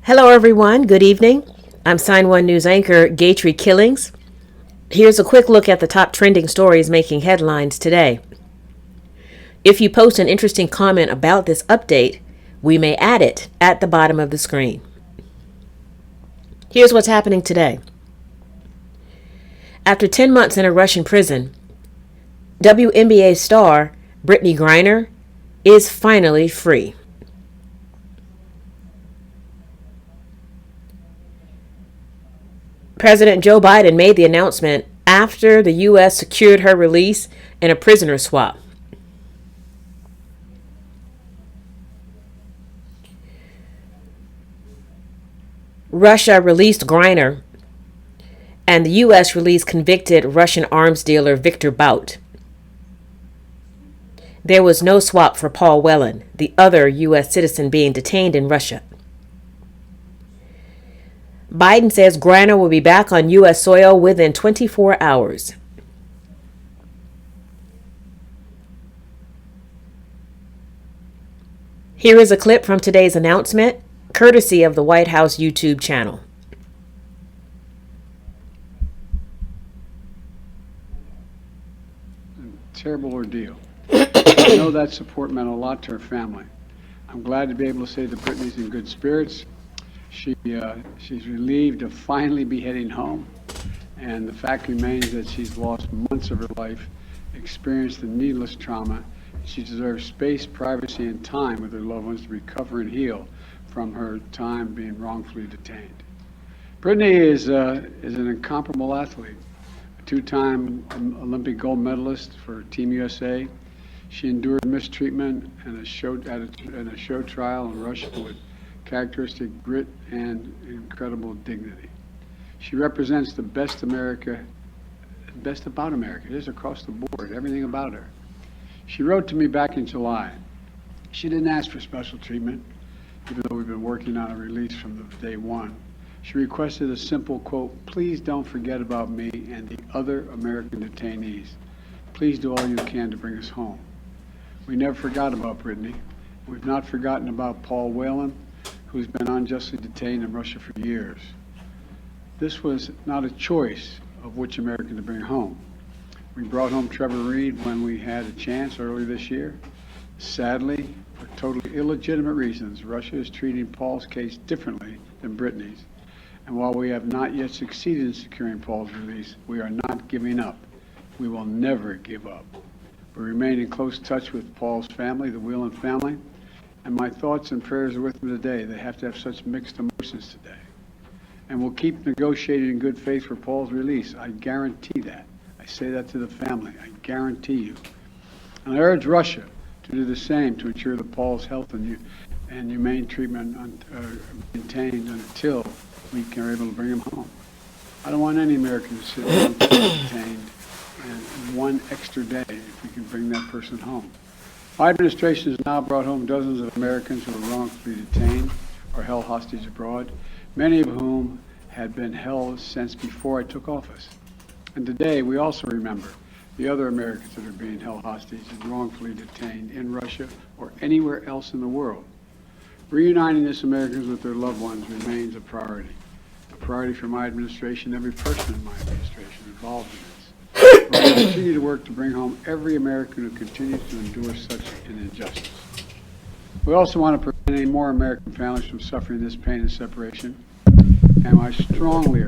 Hello, everyone. Good evening. I'm Sign1News anchor Gatry Killings. Here's a quick look at the top trending stories making headlines today. If you post an interesting comment about this update, we may add it at the bottom of the screen. Here's what's happening today. After 10 months in a Russian prison, WNBA star Brittney Griner is finally free. President Joe Biden made the announcement after the U.S. secured her release in a prisoner swap. Russia released Griner, and the U.S. released convicted Russian arms dealer Victor Bout. There was no swap for Paul Whelan, the other U.S. citizen being detained in Russia. Biden says Griner will be back on U.S. soil within 24 hours. Here is a clip from today's announcement, courtesy of the White House YouTube channel. Terrible ordeal. I know that support meant a lot to her family. I'm glad to be able to say that Brittney's in good spirits. She's relieved to finally be heading home, and the fact remains that she's lost months of her life, experienced the needless trauma. She deserves space, privacy, and time with her loved ones to recover and heal from her time being wrongfully detained. Brittney is an incomparable athlete, a two-time Olympic gold medalist for Team USA. She endured mistreatment and a show trial in Russia with characteristic grit and incredible dignity. She represents the best about America. It is across the board, everything about her. She wrote to me back in July. She didn't ask for special treatment, even though we've been working on a release from the day one. She requested a simple quote, "Please don't forget about me and the other American detainees. Please do all you can to bring us home." We never forgot about Brittney. We've not forgotten about Paul Whelan, who's been unjustly detained in Russia for years. This was not a choice of which American to bring home. We brought home Trevor Reed when we had a chance earlier this year. Sadly, for totally illegitimate reasons, Russia is treating Paul's case differently than Brittney's. And while we have not yet succeeded in securing Paul's release, we are not giving up. We will never give up. We remain in close touch with Paul's family, the Whelan family, and my thoughts and prayers are with them today. They have to have such mixed emotions today. And we'll keep negotiating in good faith for Paul's release. I guarantee that. I say that to the family. I guarantee you. And I urge Russia to do the same to ensure that Paul's health and humane treatment are maintained until we are able to bring him home. I don't want any American to sit detained and one extra day if we can bring that person home. My administration has now brought home dozens of Americans who were wrongfully detained or held hostage abroad, many of whom had been held since before I took office. And today we also remember the other Americans that are being held hostage and wrongfully detained in Russia or anywhere else in the world. Reuniting these Americans with their loved ones remains a priority for my administration, every person in my administration involved in this. We're going to continue to work to bring home every American who continues to endure such an injustice. We also want to prevent any more American families from suffering this pain and separation. And I strongly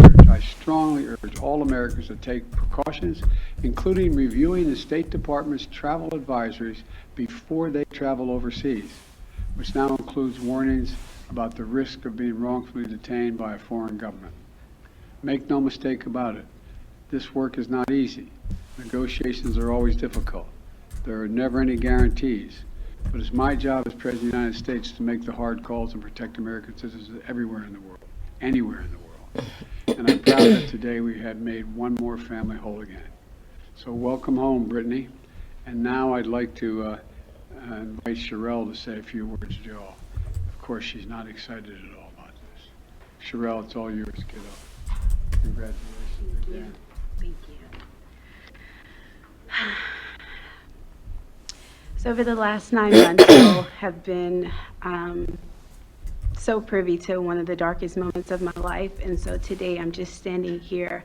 urge all Americans to take precautions, including reviewing the State Department's travel advisories before they travel overseas, which now includes warnings about the risk of being wrongfully detained by a foreign government. Make no mistake about it. This work is not easy. Negotiations are always difficult. There are never any guarantees. But it's my job as President of the United States to make the hard calls and protect American citizens everywhere in the world, anywhere in the world. And I'm proud that today we have made one more family whole again. So welcome home, Brittney. And now I'd like to invite Sherelle to say a few words to you all. Of course, she's not excited at all about this. Sherelle, it's all yours, kiddo. Congratulations again. Thank you. So over the last 9 months, people have been so privy to one of the darkest moments of my life. And so today I'm just standing here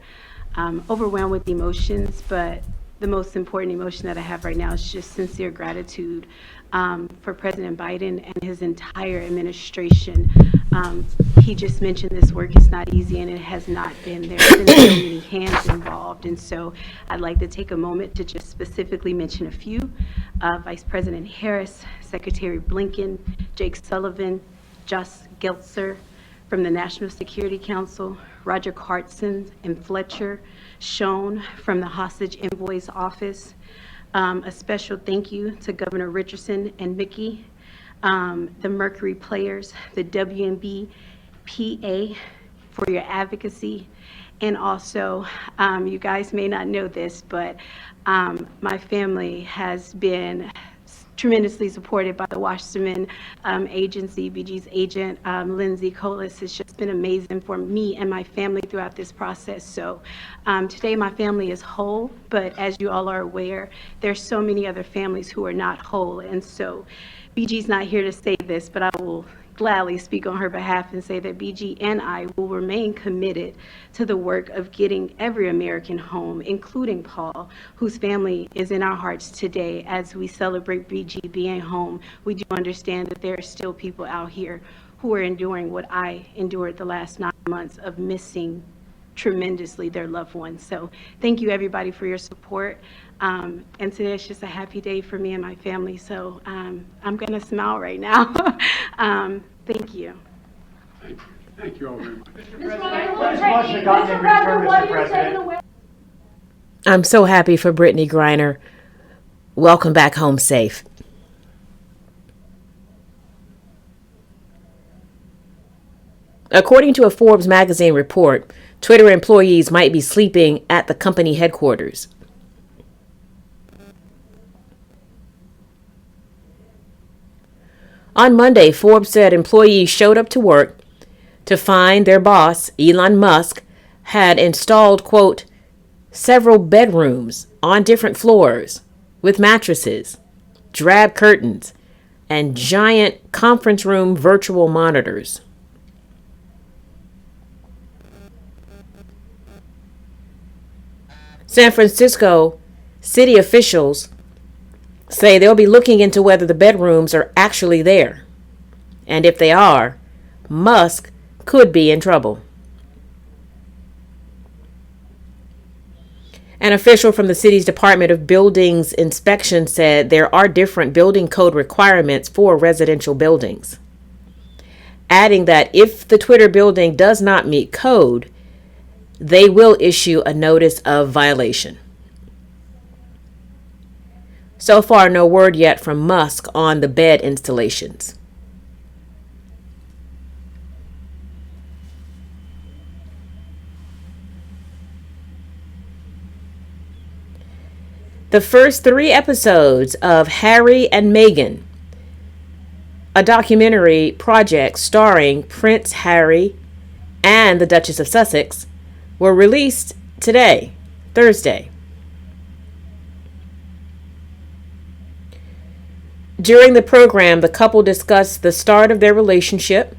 overwhelmed with emotions, but the most important emotion that I have right now is just sincere gratitude for President Biden and his entire administration. He just mentioned this work is not easy, and it has not been. There's been so many hands involved, and so I'd like to take a moment to just specifically mention a few. Vice President Harris, Secretary Blinken, Jake Sullivan, Josh Geltzer from the National Security Council, Roger Cartson and Fletcher Schoen from the Hostage Envoy's Office. A special thank you to Governor Richardson and Mickey, the Mercury Players, the WNBA for your advocacy. And also, you guys may not know this, but my family has been tremendously supported by the Wasserman Agency. BG's agent, Lindsay Colas, has just been amazing for me and my family throughout this process. So today my family is whole, but as you all are aware, there's so many other families who are not whole. And so BG's not here to say this, but I will gladly speak on her behalf and say that BG and I will remain committed to the work of getting every American home, including Paul, whose family is in our hearts today. As we celebrate BG being home, we do understand that there are still people out here who are enduring what I endured the last 9 months of missing tremendously their loved ones. So thank you everybody for your support. And today is just a happy day for me and my family. So I'm gonna smile right now. Thank you. Thank you. Thank you all very much. I'm so happy for Brittney Griner. Welcome back home safe. According to a Forbes magazine report, Twitter employees might be sleeping at the company headquarters. On Monday, Forbes said employees showed up to work to find their boss, Elon Musk, had installed, quote, several bedrooms on different floors with mattresses, drab curtains, and giant conference room virtual monitors. San Francisco city officials say they'll be looking into whether the bedrooms are actually there. And if they are, Musk could be in trouble. An official from the city's Department of Buildings Inspection said there are different building code requirements for residential buildings, adding that if the Twitter building does not meet code, they will issue a notice of violation. So far, no word yet from Musk on the bed installations. The first 3 episodes of Harry and Meghan, a documentary project starring Prince Harry and the Duchess of Sussex, were released today, Thursday. During the program, the couple discussed the start of their relationship,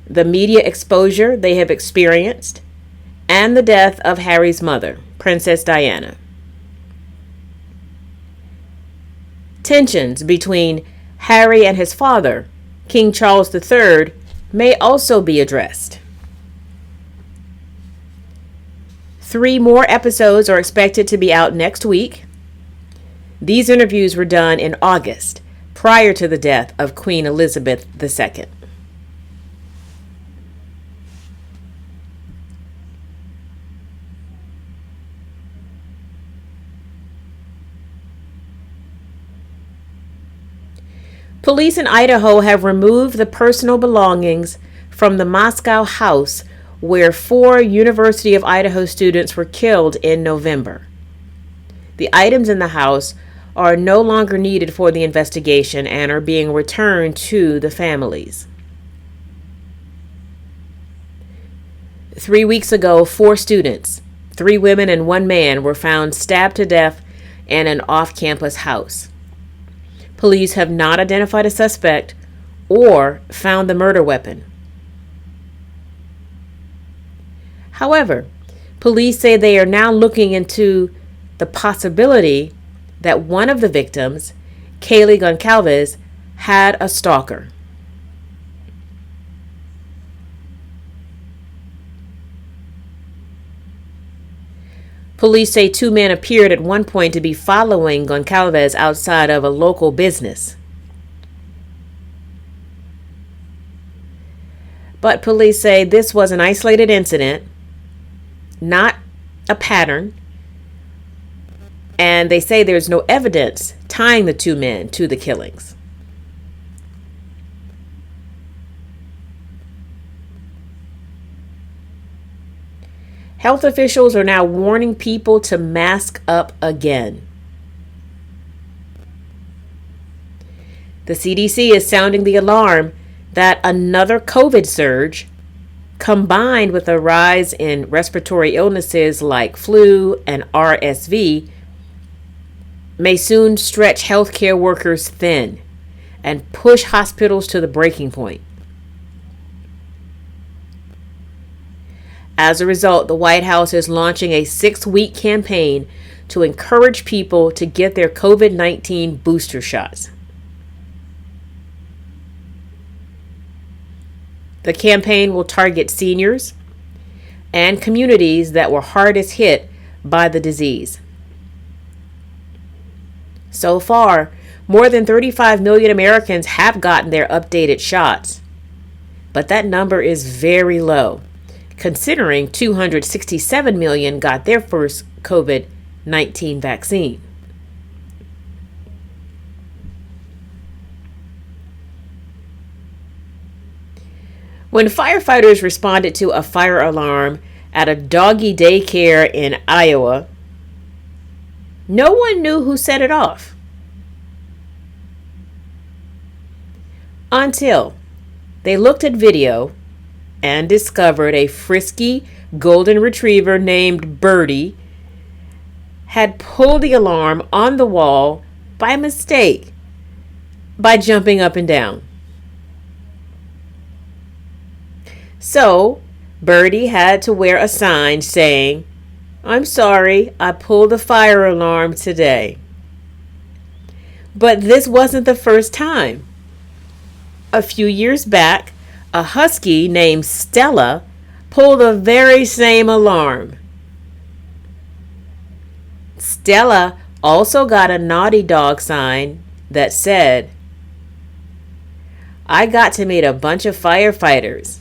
the media exposure they have experienced, and the death of Harry's mother, Princess Diana. Tensions between Harry and his father, King Charles III, may also be addressed. 3 more episodes are expected to be out next week. These interviews were done in August, prior to the death of Queen Elizabeth II. Police in Idaho have removed the personal belongings from the Moscow house where 4 University of Idaho students were killed in November. The items in the house are no longer needed for the investigation and are being returned to the families. 3 weeks ago, 4 students, 3 women and 1 man, were found stabbed to death in an off-campus house. Police have not identified a suspect or found the murder weapon. However, police say they are now looking into the possibility that one of the victims, Kaylee Goncalves, had a stalker. Police say two men appeared at one point to be following Goncalves outside of a local business. But police say this was an isolated incident, not a pattern, and they say there's no evidence tying the two men to the killings. Health officials are now warning people to mask up again. The CDC is sounding the alarm that another COVID surge, combined with a rise in respiratory illnesses like flu and RSV, may soon stretch healthcare workers thin and push hospitals to the breaking point. As a result, the White House is launching a 6-week campaign to encourage people to get their COVID-19 booster shots. The campaign will target seniors and communities that were hardest hit by the disease. So far, more than 35 million Americans have gotten their updated shots, but that number is very low, considering 267 million got their first COVID-19 vaccine. When firefighters responded to a fire alarm at a doggy daycare in Iowa, no one knew who set it off. Until they looked at video and discovered a frisky golden retriever named Birdie had pulled the alarm on the wall by mistake by jumping up and down. So, Birdie had to wear a sign saying, "I'm sorry, I pulled the fire alarm today." But this wasn't the first time. A few years back, a husky named Stella pulled the very same alarm. Stella also got a naughty dog sign that said, "I got to meet a bunch of firefighters.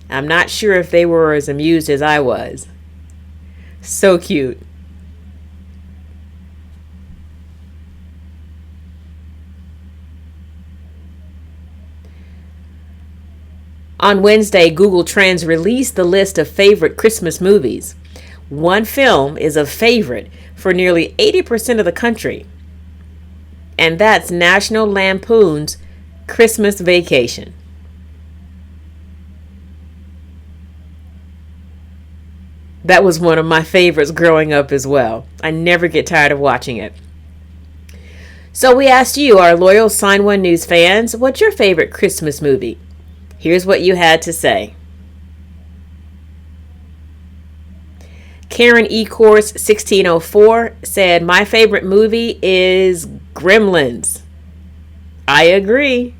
I'm not sure if they were as amused as I was." So cute. On Wednesday, Google Trends released the list of favorite Christmas movies. One film is a favorite for nearly 80% of the country, and that's National Lampoon's Christmas Vacation. That was one of my favorites growing up as well. I never get tired of watching it. So we asked you, our loyal Sign1 News fans, what's your favorite Christmas movie? Here's what you had to say. Karen E. Course 1604 said, "My favorite movie is Gremlins." I agree.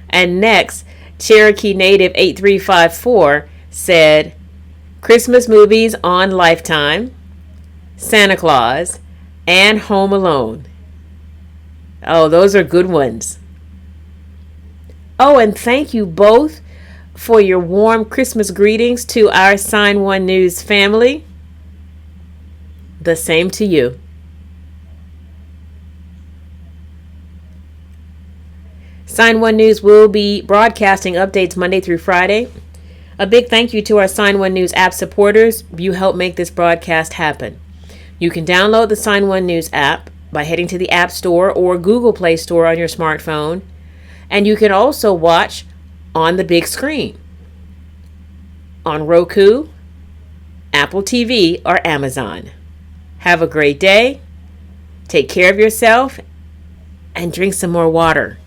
And next, Cherokee Native 8354 said, "Christmas movies on Lifetime, Santa Claus, and Home Alone." Oh, those are good ones. Oh, and thank you both for your warm Christmas greetings to our Sign1 News family. The same to you. Sign1 News will be broadcasting updates Monday through Friday. A big thank you to our Sign1 News app supporters. You help make this broadcast happen. You can download the Sign1 News app by heading to the App Store or Google Play Store on your smartphone. And you can also watch on the big screen on Roku, Apple TV, or Amazon. Have a great day. Take care of yourself and drink some more water.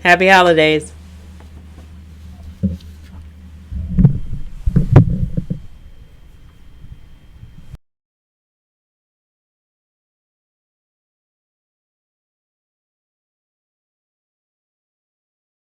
Happy holidays.